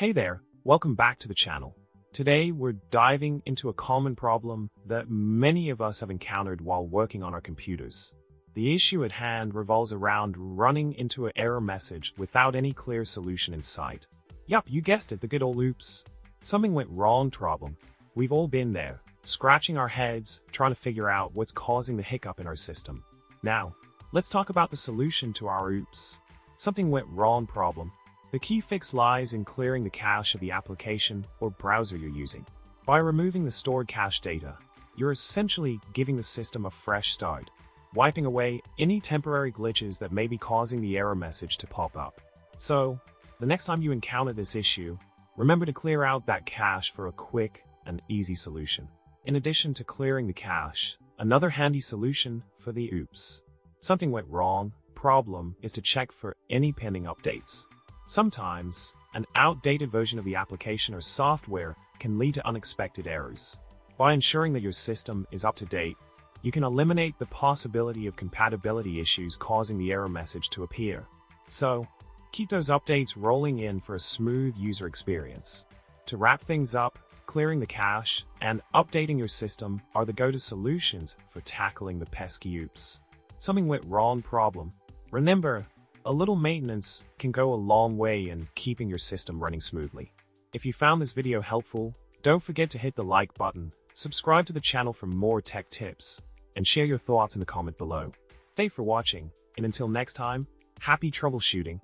Hey there, welcome back to the channel. Today we're diving into a common problem that many of us have encountered while working on our computers. The issue at hand revolves around running into an error message without any clear solution in sight. Yup, you guessed it, the good old oops. Something went wrong problem. We've all been there, scratching our heads, trying to figure out what's causing the hiccup in our system. Now, let's talk about the solution to our oops. Something went wrong problem. The key fix lies in clearing the cache of the application or browser you're using. By removing the stored cache data, you're essentially giving the system a fresh start, wiping away any temporary glitches that may be causing the error message to pop up. So, the next time you encounter this issue, remember to clear out that cache for a quick and easy solution. In addition to clearing the cache, another handy solution for the oops. Something went wrong problem is to check for any pending updates. Sometimes, an outdated version of the application or software can lead to unexpected errors. By ensuring that your system is up to date, you can eliminate the possibility of compatibility issues causing the error message to appear. So, keep those updates rolling in for a smooth user experience. To wrap things up, clearing the cache and updating your system are the go-to solutions for tackling the pesky oops. Something went wrong problem. Remember, a little maintenance can go a long way in keeping your system running smoothly. If you found this video helpful, don't forget to hit the like button, subscribe to the channel for more tech tips, and share your thoughts in the comment below. Thanks for watching, and until next time, happy troubleshooting.